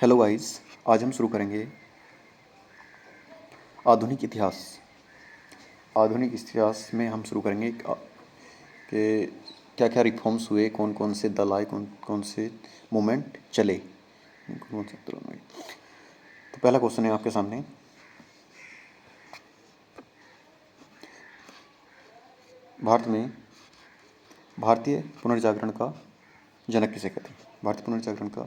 Hello guys, आज हम शुरू करेंगे आधुनिक इतिहास। आधुनिक इतिहास में हम शुरू करेंगे कि क्या क्या रिफॉर्म्स हुए, कौन कौन से दल आए, कौन कौन से मूवमेंट चले, कौन से आंदोलन हुए। तो पहला क्वेश्चन है आपके सामने, भारत में भारतीय पुनर्जागरण का जनक किसे कहते हैं? भारतीय पुनर्जागरण का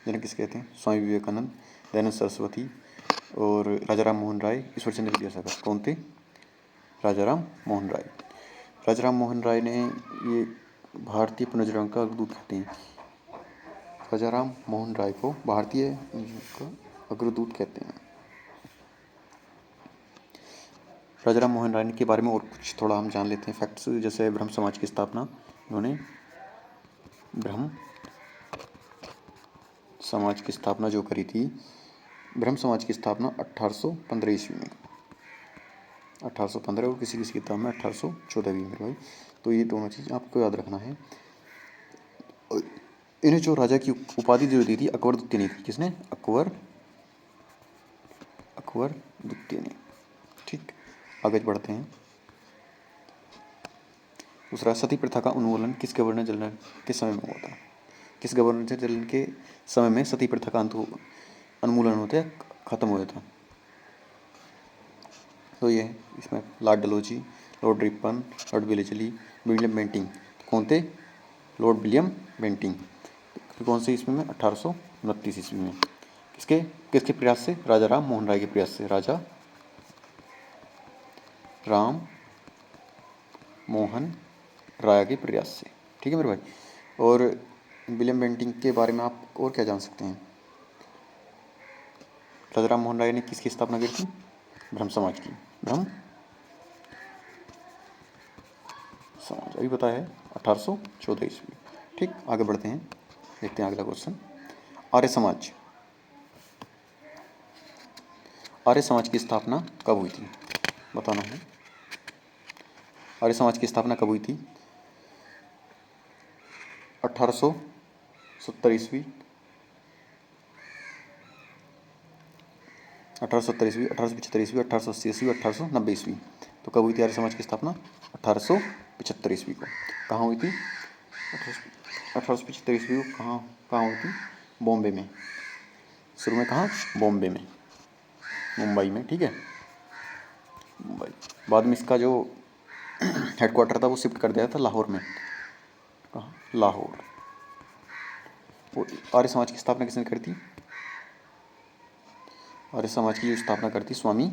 जनक किसे कहते हैं? स्वामी विवेकानंद, दयानंद सरस्वती और राजा राम मोहन राय, ईश्वर चंद्र विद्यासागर। कौन थे? राजा राम मोहन राय। राजा राम मोहन राय ने ये भारतीय पुनर्जागरण का अग्रदूत कहते हैं। राजा राम मोहन राय को भारतीय का अग्रदूत कहते हैं। राजा राम मोहन राय के बारे में और कुछ थोड़ा हम जान लेते हैं फैक्ट्स। जैसे ब्रह्म समाज की स्थापना, इन्होंने ब्रह्म समाज की स्थापना जो करी थी, ब्रह्म समाज की स्थापना 1815 ईस्वी में, 1815 और किसी किसी किताब में 1814 भी मेरे भाई। तो ये दोनों चीज़ आपको याद रखना है। इन्हें जो राजा की उपाधि जो दी थी, अकबर द्वितीय ने थी। किसने? अकबर द्वितीय ने। ठीक, आगे बढ़ते हैं। दूसरा, सती प्रथा का उन्मूलन किस गवर्नर जनरल के समय में हुआ था? किस गवर्नर जनरल के समय में सती प्रथा का उन्मूलन होते खत्म हुआ था? तो ये इसमें Lord Dalhousie, Lord Ripon, Lord Wellesley, William Bentinck. कौन थे? Lord William Bentinck. कौन से ईस्वी में? 1829 ईस्वी में। किसके किसके प्रयास से? राजा राम मोहन राय के प्रयास से। राजा राम मोहन राय के प्रयास से। ठीक है मेरे भाई। और विलियम बेंटिंक के बारे में आप और क्या जान सकते हैं? राजा राम मोहन राय ने किसकी स्थापना की थी? ब्रह्म समाज की। ब्रह्म समाज अभी पता है 1814 ईस्वी। ठीक, आगे बढ़ते हैं, देखते हैं अगला क्वेश्चन। आर्य समाज। आर्य समाज की स्थापना कब हुई थी? बताना है। आर्य समाज की स्थापना कब हुई थी? 1870 ईस्वी, 1870 ईस्वी, 1875 ईस्वी, 1880 ईस्वी, 1890 ईस्वी। तो कब हुई थी आर्य समाज की स्थापना? 1875 ईस्वी को। कहाँ हुई थी? 1875 ईस्वी को कहाँ कहाँ हुई थी? बॉम्बे में। शुरू में कहाँ? बॉम्बे में, मुंबई में। ठीक है, मुंबई। बाद में इसका जो हेडक्वार्टर था वो शिफ्ट कर दिया था लाहौर में। कहाँ? लाहौर। वो आर्य समाज की स्थापना किसने करी थी? आर्य समाज की जो स्थापना करती स्वामी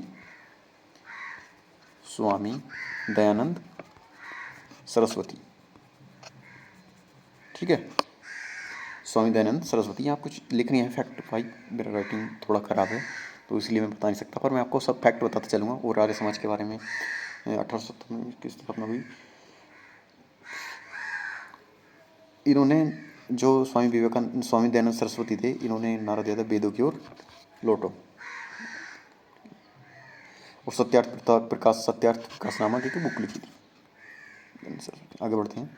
दयानंद सरस्वती। ठीक है, स्वामी दयानंद सरस्वती। यहाँ कुछ लिखनी है फैक्ट भाई, मेरा राइटिंग थोड़ा ख़राब है तो इसलिए मैं बता नहीं सकता, पर मैं आपको सब फैक्ट बताते चलूँगा। और आर्य समाज के बारे में 1870 में की स्थापना हुई। इन्होंने जो स्वामी दयानंद सरस्वती थे, इन्होंने नारा दिया था वेदों की ओर लौटो। और सत्यार्थ प्रकाश नामक एक बुक लिखी थी। आगे बढ़ते हैं।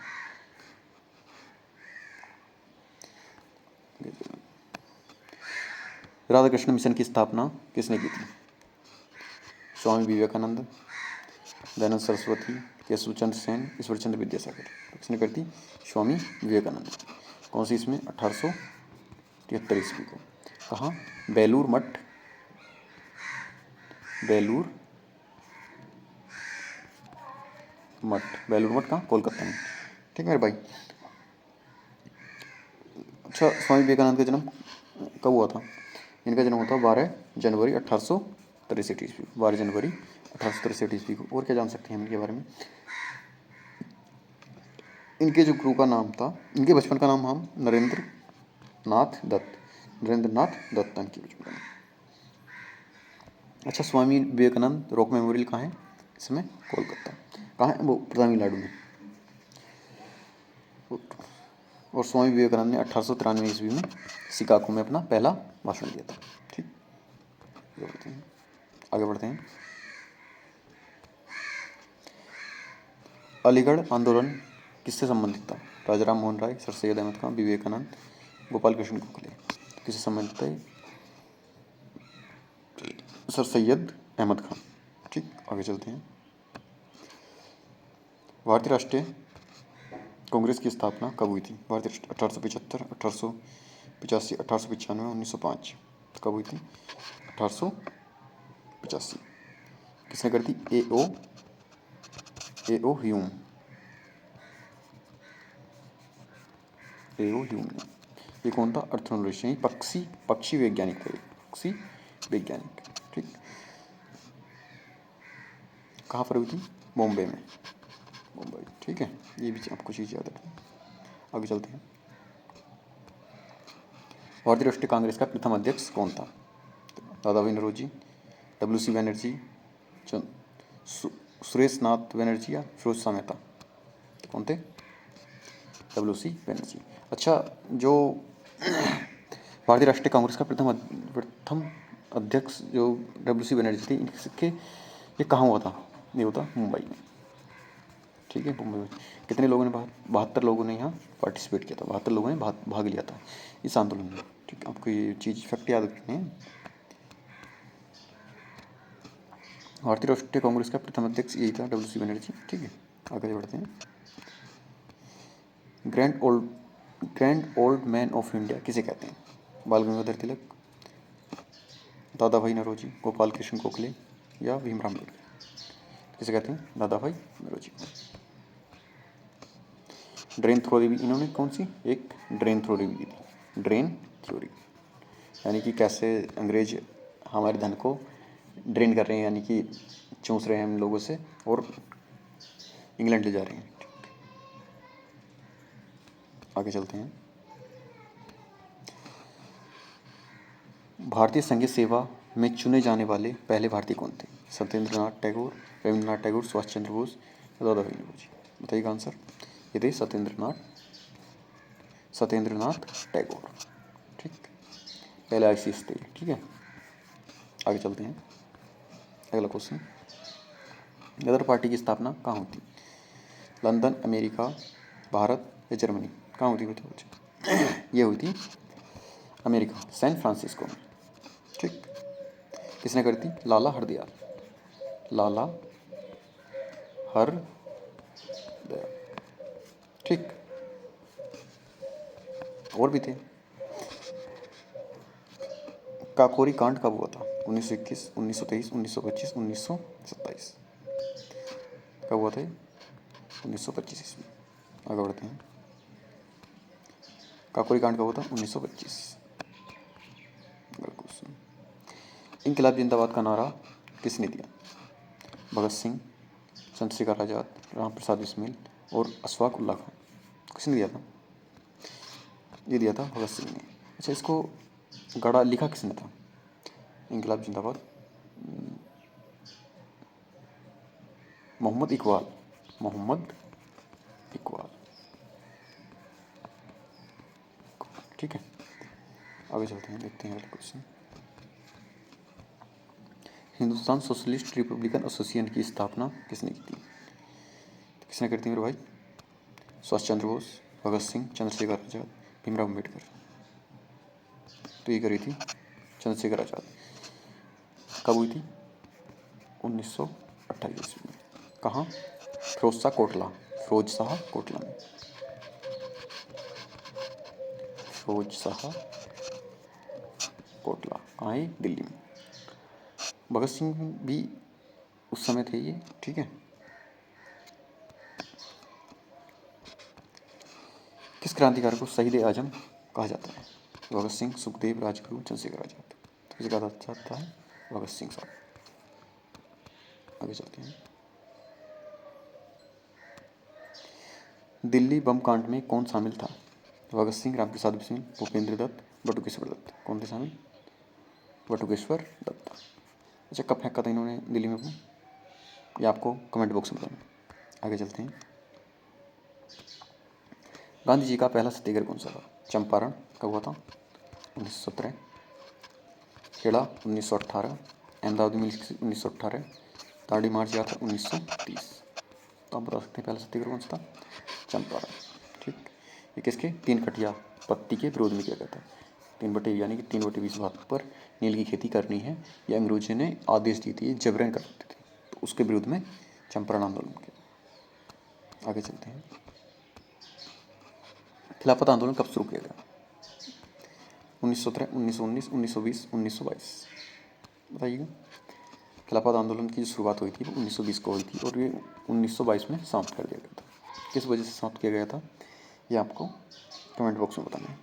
राधा कृष्ण मिशन की स्थापना किसने की थी? स्वामी विवेकानंद, दयानंद सरस्वती, केशवचंद्र सेन, ईश्वर चंद्र विद्यासागर। किसने करी थी? स्वामी विवेकानंद। कौन सी इसमें? 1873 ईस्वी को। कहाँ? बेलूर मठ, बेलूर मठ कहाँ? कोलकाता में। ठीक है मेरे भाई। अच्छा, स्वामी विवेकानंद का जन्म कब हुआ था? इनका जन्म हुआ था 12 जनवरी 1863 ईस्वी, 12 जनवरी 1863 ईस्वी को। और क्या जान सकते हैं इनके बारे में? इनके जो गुरु का नाम था, इनके बचपन का नाम हम नरेंद्र नाथ दत्त इनके बचपन का नाम। अच्छा, स्वामी विवेकानंद रॉक मेमोरियल कहाँ है? इसमें कोलकाता। कहाँ है वो? तमिलनाडु में। और स्वामी विवेकानंद ने 1893 ईस्वी में शिकागो में अपना पहला भाषण दिया था। ठीक, आगे बढ़ते हैं। अलीगढ़ आंदोलन किससे संबंधित था? राजा राम मोहन राय, सर सैयद अहमद खान, विवेकानंद, गोपाल कृष्ण गोखले। किससे संबंधित है? सर सैयद अहमद खान। ठीक, आगे चलते हैं। भारतीय राष्ट्रीय कांग्रेस की स्थापना कब हुई थी? भारतीय 1875, 1885, 1895, 1905। कब हुई थी? 1885। किसने कर दी? ए ओ ह्यूम। ए ओ ह्यूम ने। ये कौन था? अर्थनोलॉजिस्ट, यानी पक्षी वैज्ञानिक थे, पक्षी वैज्ञानिक। ठीक, कहाँ पर हुई थी? बॉम्बे में, मुंबई। ठीक है, ये भी आपको चीज़ याद रखनी। आगे चलते हैं। भारतीय राष्ट्रीय कांग्रेस का प्रथम अध्यक्ष कौन था? दादा भाई नौरोजी, WC बनर्जी, सुरेश नाथ बनर्जी या फिरोज शाह मेहता? कौन थे? WC बनर्जी। अच्छा, जो भारतीय राष्ट्रीय कांग्रेस का प्रथम अध्यक्ष जो WC बनर्जी थे, इनके ये कहाँ हुआ था? ये होता मुंबई में। ठीक है, मुंबई में। कितने लोगों ने 72 लोगों ने यहाँ पार्टिसिपेट किया था, 72 लोगों ने भाग लिया था इस आंदोलन में। ठीक है, आपको ये चीज़ फैक्ट याद रखने हैं। भारतीय राष्ट्रीय कांग्रेस का प्रथम अध्यक्ष यही था, WC बनर्जी। ठीक है, आगे बढ़ते हैं। Grand old man of India किसे कहते हैं? बाल गंगाधर तिलक, दादा भाई नौरोजी, गोपाल कृष्ण गोखले या भीमराव अम्बेडकर? किसे कहते हैं? दादा भाई नौरोजी। ड्रेन थ्योरी भी इन्होंने कौन सी? एक ड्रेन थ्योरी भी दी थी, ड्रेन थ्योरी, यानी कि कैसे अंग्रेज हमारे धन को ड्रेन कर रहे हैं, यानी कि चूस रहे हैं हम लोगों से और इंग्लैंड ले जा रहे हैं। आगे चलते हैं। भारतीय संघीय सेवा में चुने जाने वाले पहले भारतीय कौन थे? सत्येंद्रनाथ टैगोर, रविंद्रनाथ टैगोर, सुभाष चंद्र बोस, दादा भाई नौरोजी? बताइए आंसर। ये थे सत्येंद्रनाथ टैगोर। ठीक, पहले ICS थे। ठीक है, आगे चलते हैं। अगला क्वेश्चन, गदर पार्टी की स्थापना कहाँ होती? लंदन, अमेरिका, भारत या जर्मनी? कहाँ होती? बताओ। ये हुई थी अमेरिका, सैन फ्रांसिस्को में। ठीक, किसने करी थी? लाला हरदयाल, लाला हरदयाल। ठीक, और भी थे। काकोरी कांड कब हुआ था? 1921, 1923, 1925, 1927? कब हुआ था? 1925 ईस्वी। आगे बढ़ते हैं। काकोरी कांड कब हुआ था? 1925। इनकलाब जिंदाबाद का नारा किसने दिया? भगत सिंह, चंद्रशेखर आज़ाद, राम प्रसाद बिस्मिल और अशफाक उल्लाह खान? किसने दिया था? ये दिया था भगत सिंह ने। अच्छा, इसको गढ़ा लिखा किसने था? इनकलाब जिंदाबाद, मोहम्मद इकबाल, मोहम्मद इकबाल। ठीक है, आगे चलते हैं, देखते हैं अगला question. Hindustan socialist Republican association की स्थापना किसने की थी? तो किसने करी थी मेरे भाई? सुभाष चंद्र बोस, भगत सिंह, चंद्रशेखर आज़ाद, भीमराव अम्बेडकर? तो ये करी थी चंद्रशेखर आज़ाद। कब हुई थी? 1928 ईस्वी में। कहाँ? फिरोज शाह कोटला में। फिरोज शाह कोटला कहाँ है? दिल्ली में। भगत सिंह भी उस समय थे ये। ठीक है, किस क्रांतिकारी को शहीद ए आजम कहा जाता है? भगत सिंह, सुखदेव, राजगुरु, चंद्रशेखर आज़ाद? तो किसे कहा जाता है? भगत सिंह साहब। आगे चलते हैं। दिल्ली बम कांड में कौन शामिल था? भगत सिंह, रामप्रसाद बिस्मिल, भूपेंद्र दत्त, बटुकेश्वर दत्त? कौन थे शामिल? बटुकेश्वर दत्त। अच्छा, कब फेंका था इन्होंने दिल्ली में बम? ये आपको कमेंट बॉक्स में बताना। आगे चलते हैं। गांधी जी का पहला सत्याग्रह कौन सा था? चंपारण कब हुआ था? 1917। खेड़ा 1918, अहमदाबाद मिल 1918, दांडी मार्च यात्रा 1930। तो आप बता सकते हैं पहला सत्याग्रह कौन सा था? चंपारण। ठीक, ये किसके? 3 कटिया पत्ती के विरोध में किया गया था। यानी कि 3/20 भाग पर नील की खेती करनी है, या अंग्रेजों ने आदेश दी थी, जबरन करते थे, तो उसके विरुद्ध में चंपारण आंदोलन किया। आगे चलते हैं। खिलाफत आंदोलन कब शुरू किया गया? 1917, 1919, 1920, 1922। बताइएगा। खिलाफत आंदोलन की जो शुरुआत हुई थी वो 1920 को हुई थी और ये 1922 में समाप्त कर दिया गया था। किस वजह से समाप्त किया गया था ये आपको कमेंट बॉक्स में बताना है।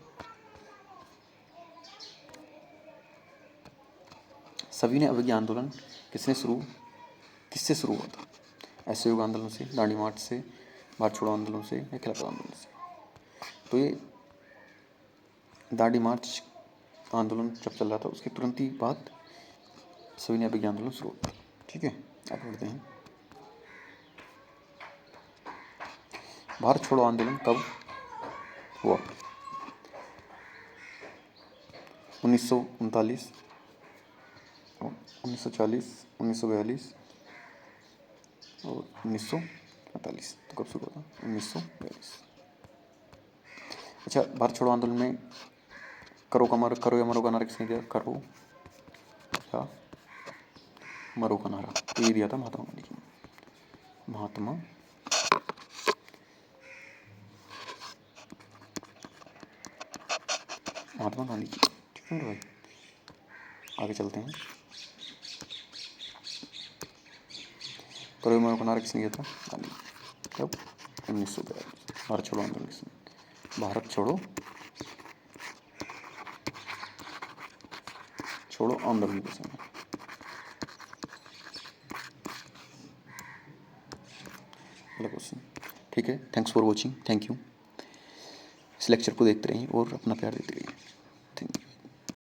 सविनय अवज्ञा आंदोलन किससे शुरू हुआ था? असहयोग आंदोलन से, दांडी मार्च से, भारत छोड़ो आंदोलन से, या खिलाफत आंदोलन से? तो ये दांडी मार्च आंदोलन जब चल रहा था उसके तुरंत ही बाद सविनय अवज्ञा आंदोलन शुरू हुआ। ठीक है, आगे बढ़ते हैं। भारत छोड़ो आंदोलन कब हुआ? 1939, 1940, 1942 और 1948। तो कब शुरू हुआ था? 1942। अच्छा, भारत छोड़ो आंदोलन में करो या मरो का नारा किसने दिया? करो या मरो का नारा ये दिया था महात्मा गांधी जी ने। महात्मा गांधी जी। ठीक है भाई, आगे चलते हैं। करो या मरो का नारा किसने दिया था? गांधी। कब? 1942। भारत छोड़ो आंदोलन किसने? भारत छोड़ो आंदोलन के समय। अगला क्वेश्चन। ठीक है, thanks for watching, thank you. इस लेक्चर को देखते रहिए और अपना प्यार देते रहिए।